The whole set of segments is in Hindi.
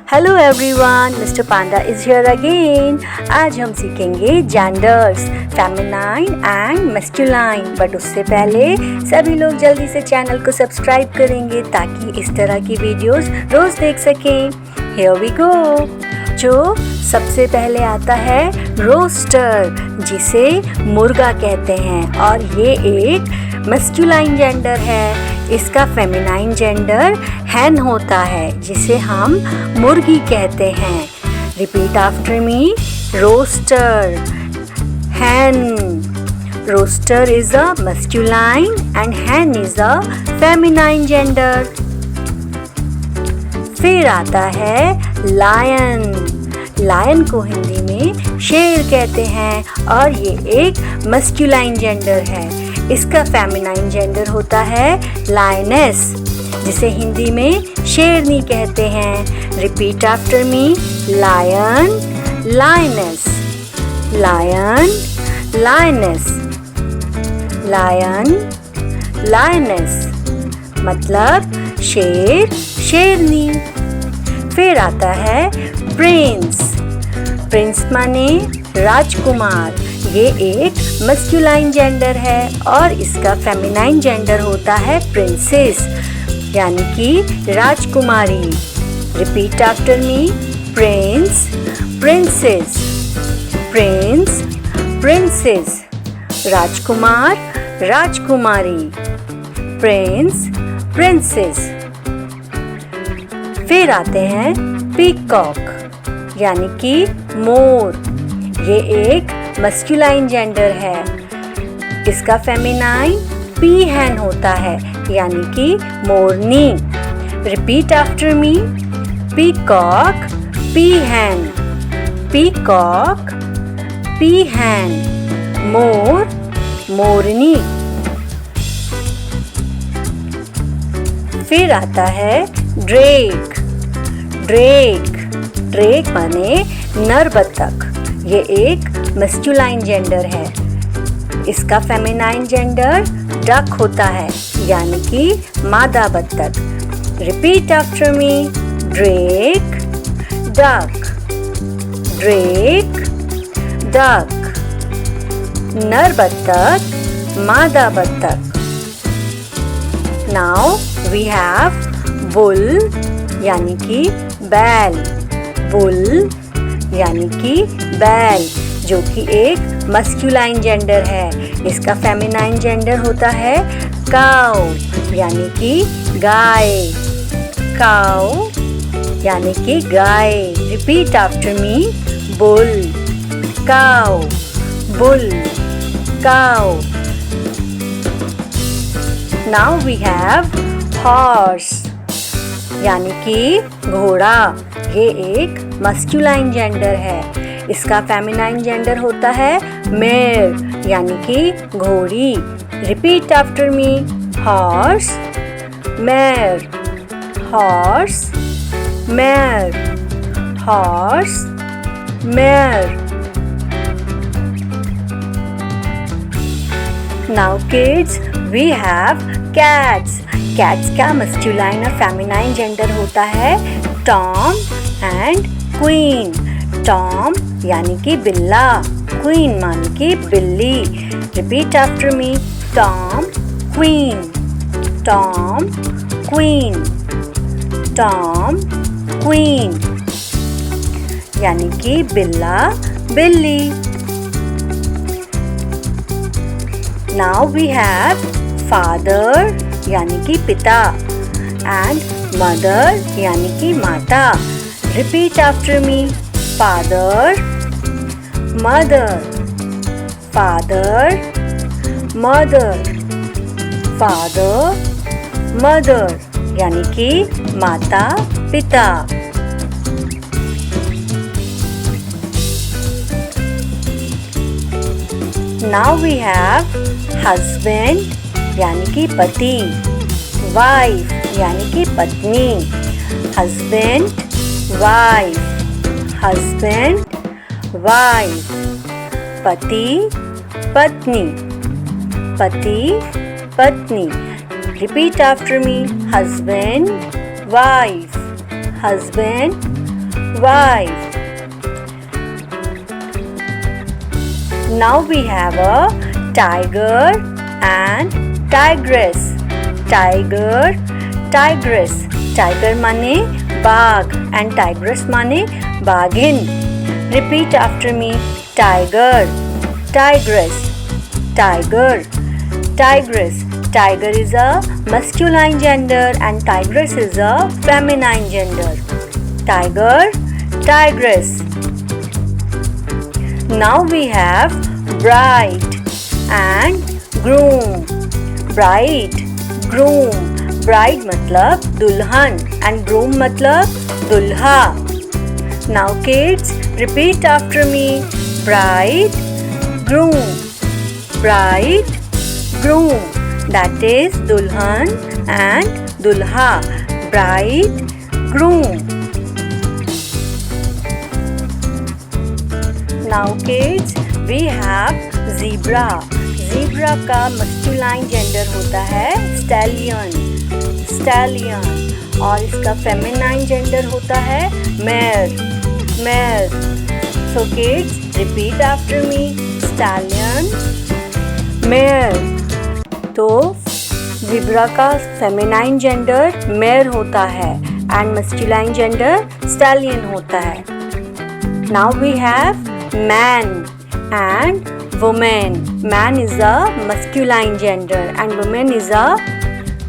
Hello everyone, mister Panda is here again. आज हम सीखेंगे genders, feminine and masculine. But उससे पहले सभी लोग जल्दी से चैनल को सब्सक्राइब करेंगे ताकि इस तरह की वीडियोस रोज देख सकें। Here we go. जो सबसे पहले आता है रोस्टर, जिसे मुर्गा कहते हैं, और ये एक मैस्कुलाइन जेंडर है। इसका फेमिनाइन जेंडर हैन होता है, जिसे हम मुर्गी कहते हैं। Repeat after me, rooster, hen. Rooster is a masculine and hen is a feminine gender. फिर आता है लायन। लायन को हिंदी में शेर कहते हैं और ये एक मैस्कुलाइन जेंडर है। इसका फेमिनाइन जेंडर होता है लायनेस, जिसे हिंदी में शेरनी कहते हैं। Repeat after me, lion, lioness, lion, lioness, lion, lioness, मतलब शेर, शेरनी। फिर आता है प्रिंस। प्रिंस माने राजकुमार। ये एक मैस्कुलाइन जेंडर है और इसका फेमिनाइन जेंडर होता है प्रिंसेस, यानी कि राजकुमारी। Repeat after me, prince, princess, prince, princess, राजकुमार, राजकुमारी, प्रिंस, प्रिंसेस। फिर आते हैं पीकॉक, यानी कि मोर। ये एक मैस्कुलाइन जेंडर है। इसका फेमिनाइन पीहैन होता है, यानी कि मोरनी। Repeat after me, peacock, peahen, peacock, peahen, मोर, मोरनी। फिर आता है ड्रेक। ड्रेक, ड्रेक माने नर बत्तख। ये एक मैस्कुलाइन जेंडर है। इसका फेमिनाइन जेंडर डक होता है, यानी कि मादा बत्तख। रिपीट आफ्टर मी, ड्रेक, डक, ड्रेक, डक, नर बत्तख, मादा बत्तख। नाउ वी हैव बुल, यानी कि बैल। बुल यानी कि बैल, जो कि एक मैस्कुलाइन जेंडर है। इसका फेमिनाइन जेंडर होता है काऊ, यानी कि गाय। काऊ यानी कि गाय। Repeat after me, bull, cow, bull, cow. Now we have horse, यानी कि घोड़ा। ये एक मैस्कुलाइन जेंडर है। इसका फेमिनाइन जेंडर होता है मेयर, यानी कि घोड़ी। Repeat after me, horse, mare, horse, mare, horse, mare. Now kids, we have cats. Cats का मैस्कुलाइन और फेमिनाइन जेंडर होता है टॉम एंड क्वीन। टॉम यानी कि बिल्ला, क्वीन मानी कि बिल्ली। रिपीट आफ्टर मी, Tom, queen, Tom, queen, Tom, queen, यानी कि बिल्ला, बिल्ली। नाउ वी हैव फादर, यानी कि पिता, एंड मदर यानी कि माता। रिपीट आफ्टर मी, father, mother, father, mother, father, mother, यानी कि माता, पिता। नाउ वी हैव हस्बैंड, यानी कि पति। वाइफ यानी कि पत्नी। हस्बैंड, वाइफ, हस्बैंड, वाइफ, पति, पत्नी, पति, पत्नी। Repeat after me, husband, wife, husband, wife. Now we have a tiger and tigress. Tiger, tigress. Tiger माने बाघ and tigress माने बाघिन. Repeat after me. Tiger, tigress, tiger, tigress. Tiger is a masculine gender and tigress is a feminine gender. Tiger, tigress. Now we have bride and groom. Bride, groom. Bride मतलब दुल्हन and groom मतलब दुल्हा. Now kids, repeat after me. Bride, groom. Bride, groom. That is dulhan and dulha. Bride, groom. Now kids, we have zebra. Zebra का masculine gender होता है stallion. Stallion. और इसका feminine gender होता है mare. Mare. So kids, repeat after me. Stallion, mare. तो zebra का feminine gender mare होता है and masculine gender stallion होता है. Now we have man and woman. Man is a masculine gender and woman is a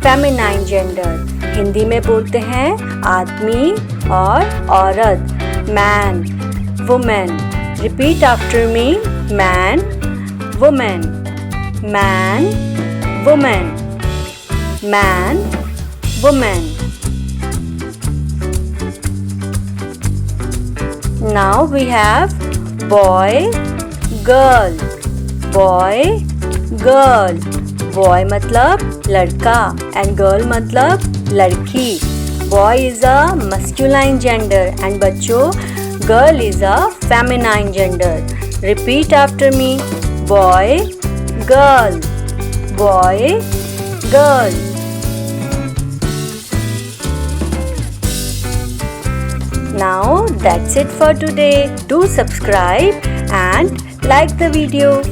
feminine gender. Hindi में बोलते हैं आदमी और औरत. Man, woman. Repeat after me. Man, woman. Man, woman. Man, woman. Now we have boy, girl. Boy, girl. Boy मतलब लड़का and girl मतलब लड़की. Boy is a masculine gender and बच्चों girl is a feminine gender. Repeat after me. Boy, girl. Boy, girl. Now that's it for today. Do subscribe and like the video.